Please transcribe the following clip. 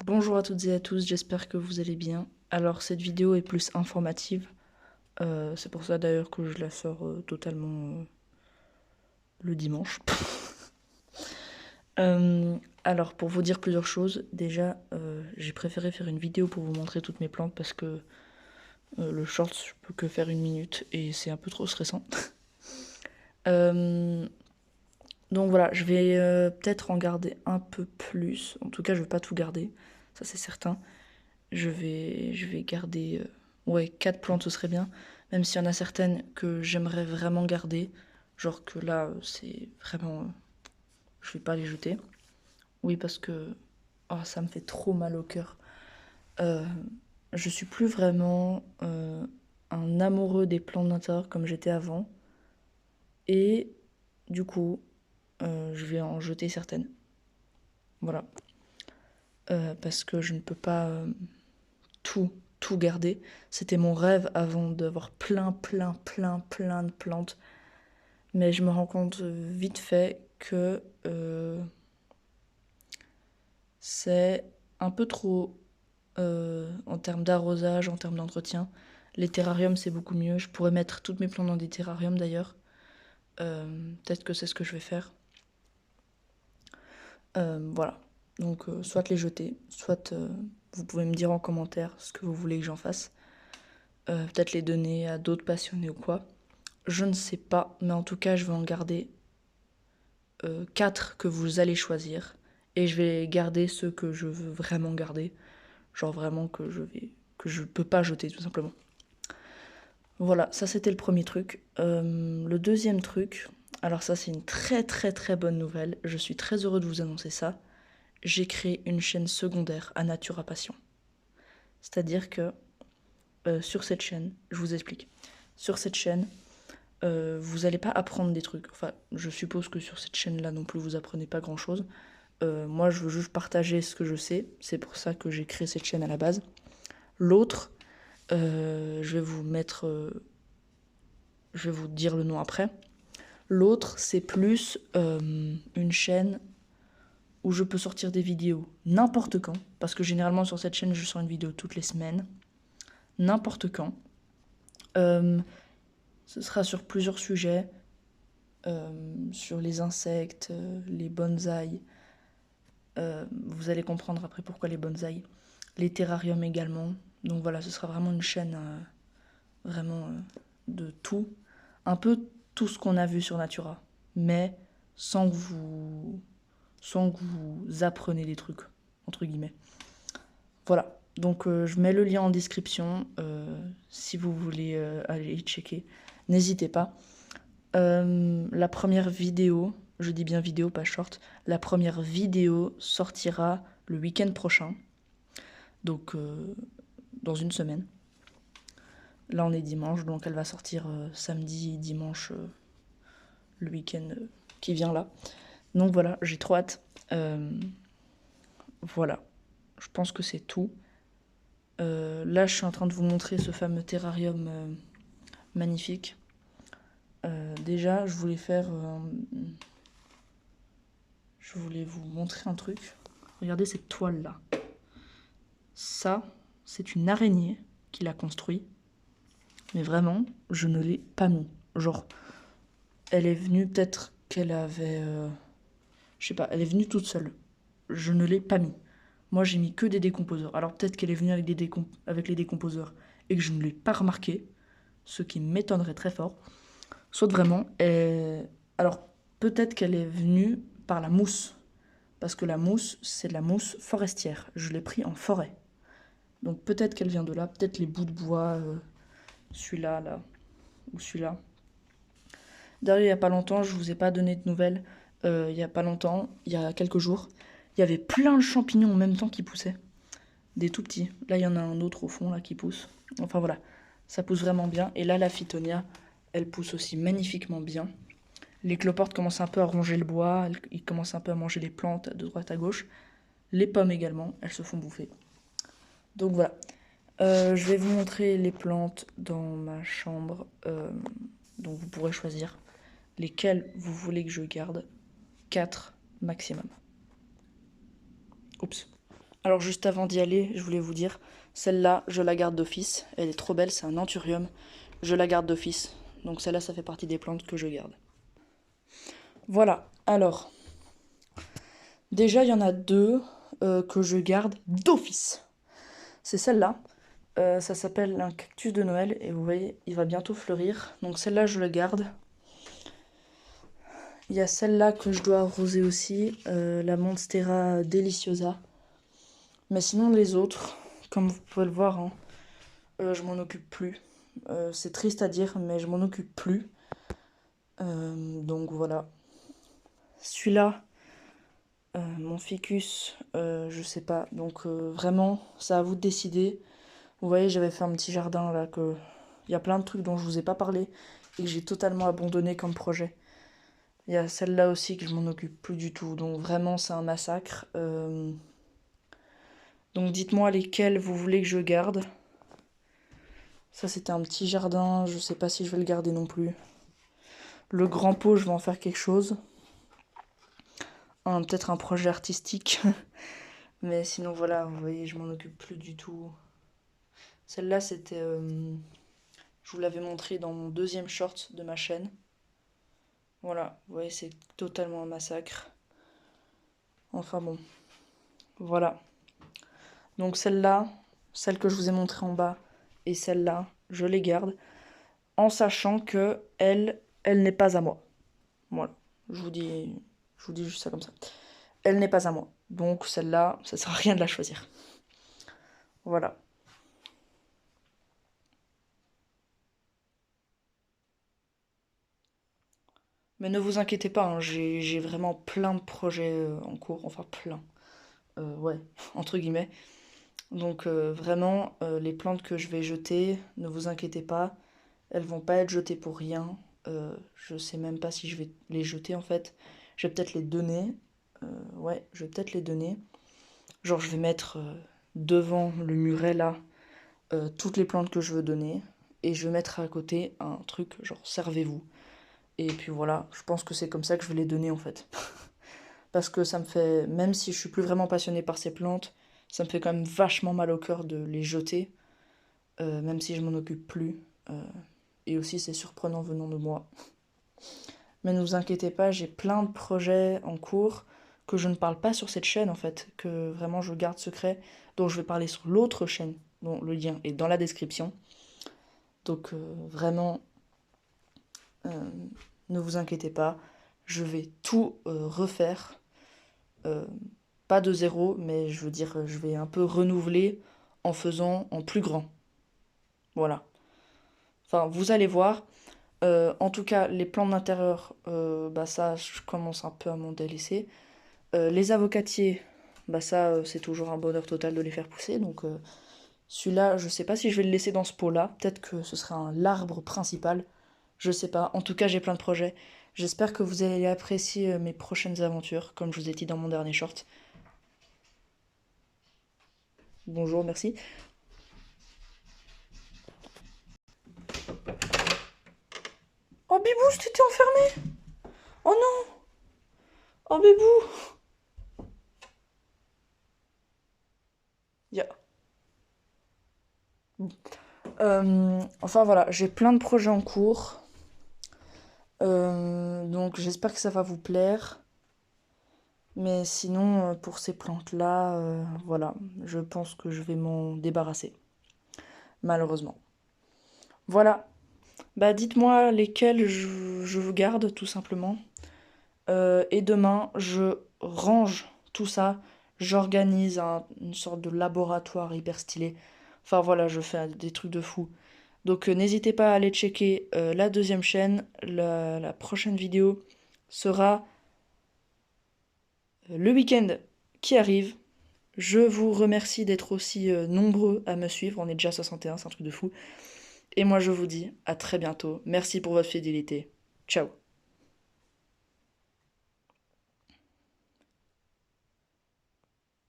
Bonjour à toutes et à tous, j'espère que vous allez bien. Alors cette vidéo est plus informative, c'est pour ça d'ailleurs que je la sors totalement le dimanche. Alors pour vous dire plusieurs choses, déjà j'ai préféré faire une vidéo pour vous montrer toutes mes plantes parce que le short je peux que faire 1 minute et c'est un peu trop stressant. Donc voilà, je vais peut-être en garder un peu plus, en tout cas je vais pas tout garder, ça c'est certain. Je vais garder ouais, 4 plantes, ce serait bien. Même s'il y en a certaines que j'aimerais vraiment garder. Genre que là, c'est vraiment... je vais pas les jeter. Oui, parce que oh, ça me fait trop mal au cœur. Euh, je suis plus vraiment un amoureux des plantes d'intérieur comme j'étais avant. Et du coup, je vais en jeter certaines. Voilà. Parce que je ne peux pas tout, tout garder. C'était mon rêve avant d'avoir plein de plantes. Mais je me rends compte vite fait que c'est un peu trop en termes d'arrosage, en termes d'entretien. Les terrariums, c'est beaucoup mieux. Je pourrais mettre toutes mes plantes dans des terrariums d'ailleurs. Peut-être que c'est ce que je vais faire. Voilà. Donc, soit les jeter, soit vous pouvez me dire en commentaire ce que vous voulez que j'en fasse. Peut-être les donner à d'autres passionnés ou quoi. Je ne sais pas, mais en tout cas, je vais en garder 4 que vous allez choisir. Et je vais garder ceux que je veux vraiment garder. Genre vraiment que je peux pas jeter tout simplement. Voilà, ça c'était le premier truc. Le deuxième truc, alors ça c'est une très bonne nouvelle. Je suis très heureux de vous annoncer ça. J'ai créé une chaîne secondaire à Natura Passion. C'est-à-dire que sur cette chaîne, je vous explique. Sur cette chaîne, vous n'allez pas apprendre des trucs. Enfin, je suppose que sur cette chaîne-là non plus, vous apprenez pas grand-chose. Moi, je veux juste partager ce que je sais. C'est pour ça que j'ai créé cette chaîne à la base. L'autre, je vais vous mettre... je vais vous dire le nom après. L'autre, c'est plus une chaîne où je peux sortir des vidéos n'importe quand. Parce que généralement, sur cette chaîne, je sors une vidéo toutes les semaines. N'importe quand. Ce sera sur plusieurs sujets. Sur les insectes, les bonsaïs. Vous allez comprendre après pourquoi les bonsaïs. Les terrariums également. Donc voilà, ce sera vraiment une chaîne vraiment de tout. Un peu tout ce qu'on a vu sur Natura. Mais sans que vous appreniez des trucs, entre guillemets. Voilà. Donc je mets le lien en description si vous voulez aller y checker. N'hésitez pas. La première vidéo, je dis bien vidéo, pas short, la première vidéo sortira le week-end prochain, donc dans une semaine. Là on est dimanche, donc elle va sortir samedi, dimanche, le week-end qui vient là. Donc voilà, j'ai trop hâte. Voilà, je pense que c'est tout. Là je suis en train de vous montrer ce fameux terrarium magnifique. Déjà, je voulais vous montrer un truc. Regardez cette toile là. Ça, c'est une araignée qui l'a construit. Mais vraiment, je ne l'ai pas mis. Genre, elle est venue peut-être qu'elle avait... je sais pas, elle est venue toute seule. Je ne l'ai pas mis. Moi, j'ai mis que des décomposeurs. Alors peut-être qu'elle est venue avec les décomposeurs et que je ne l'ai pas remarqué, ce qui m'étonnerait très fort. Soit vraiment, alors peut-être qu'elle est venue par la mousse. Parce que la mousse, c'est de la mousse forestière. Je l'ai pris en forêt. Donc peut-être qu'elle vient de là, peut-être les bouts de bois, celui-là, là, ou celui-là. D'ailleurs, il n'y a pas longtemps, je vous ai pas donné de nouvelles. Il y a pas longtemps, il y a quelques jours, il y avait plein de champignons en même temps qui poussaient. Des tout petits. Là, il y en a un autre au fond là qui pousse. Enfin voilà, ça pousse vraiment bien. Et là, la phytonia, elle pousse aussi magnifiquement bien. Les cloportes commencent un peu à ronger le bois, ils commencent un peu à manger les plantes de droite à gauche. Les pommes également, elles se font bouffer. Donc voilà. Je vais vous montrer les plantes dans ma chambre. Donc vous pourrez choisir lesquelles vous voulez que je garde. 4 maximum. Oups. Alors juste avant d'y aller, je voulais vous dire, celle-là, je la garde d'office. Elle est trop belle, c'est un anthurium. Je la garde d'office. Donc celle-là, ça fait partie des plantes que je garde. Voilà, alors. Déjà, il y en a deux que je garde d'office. C'est celle-là. Ça s'appelle un cactus de Noël. Et vous voyez, il va bientôt fleurir. Donc celle-là, je la garde. Il y a celle-là que je dois arroser aussi. La Monstera Deliciosa. Mais sinon, les autres, comme vous pouvez le voir, hein, je m'en occupe plus. C'est triste à dire, mais je m'en occupe plus. Donc voilà. Celui-là, mon ficus, je sais pas. Donc vraiment, c'est à vous de décider. Vous voyez, j'avais fait un petit jardin là que... Il y a plein de trucs dont je vous ai pas parlé et que j'ai totalement abandonné comme projet. Il y a celle-là aussi que je m'en occupe plus du tout. Donc vraiment, c'est un massacre. Donc dites-moi lesquels vous voulez que je garde. Ça, c'était un petit jardin. Je sais pas si je vais le garder non plus. Le grand pot, je vais en faire quelque chose. Peut-être un projet artistique. Mais sinon, voilà, vous voyez, je m'en occupe plus du tout. Celle-là, c'était... je vous l'avais montré dans mon deuxième short de ma chaîne. Voilà, vous voyez, c'est totalement un massacre. Enfin bon, voilà. Donc celle-là, celle que je vous ai montrée en bas, et celle-là, je les garde, en sachant que elle n'est pas à moi. Voilà, je vous dis juste ça comme ça. Elle n'est pas à moi. Donc celle-là, ça sert à rien de la choisir. Voilà. Mais ne vous inquiétez pas, hein, j'ai vraiment plein de projets en cours, enfin plein. Ouais, entre guillemets. Donc vraiment, les plantes que je vais jeter, ne vous inquiétez pas, elles vont pas être jetées pour rien. Je sais même pas si je vais les jeter en fait. Je vais peut-être les donner. Ouais, je vais peut-être les donner. Genre je vais mettre devant le muret là toutes les plantes que je veux donner. Et je vais mettre à côté un truc genre servez-vous. Et puis voilà, je pense que c'est comme ça que je vais les donner en fait. Parce que ça me fait, même si je suis plus vraiment passionnée par ces plantes, ça me fait quand même vachement mal au cœur de les jeter, même si je m'en occupe plus. Et aussi c'est surprenant venant de moi. Mais ne vous inquiétez pas, j'ai plein de projets en cours que je ne parle pas sur cette chaîne en fait, que vraiment je garde secret, dont je vais parler sur l'autre chaîne, dont le lien est dans la description. Donc vraiment, ne vous inquiétez pas, je vais tout refaire. Pas de zéro, mais je veux dire, je vais un peu renouveler en faisant en plus grand. Voilà. Enfin, vous allez voir. En tout cas, les plans d'intérieur, bah ça, je commence un peu à m'en délaisser. Les avocatiers, bah ça, c'est toujours un bonheur total de les faire pousser. Donc celui-là, je sais pas si je vais le laisser dans ce pot-là. Peut-être que ce sera l'arbre principal. Je sais pas. En tout cas, j'ai plein de projets. J'espère que vous allez apprécier mes prochaines aventures, comme je vous ai dit dans mon dernier short. Bonjour, merci. Oh Bibou, t'étais enfermé. Oh non. Oh Bibou. Ya. Enfin voilà, j'ai plein de projets en cours. Donc j'espère que ça va vous plaire. Mais sinon, pour ces plantes-là, voilà, je pense que je vais m'en débarrasser. Malheureusement. Voilà. Bah dites-moi lesquels je vous garde, tout simplement. Et demain, je range tout ça. J'organise une sorte de laboratoire hyper stylé. Enfin voilà, je fais des trucs de fou. Donc n'hésitez pas à aller checker la deuxième chaîne. La prochaine vidéo sera le week-end qui arrive. Je vous remercie d'être aussi nombreux à me suivre. On est déjà 61, c'est un truc de fou. Et moi je vous dis à très bientôt. Merci pour votre fidélité. Ciao.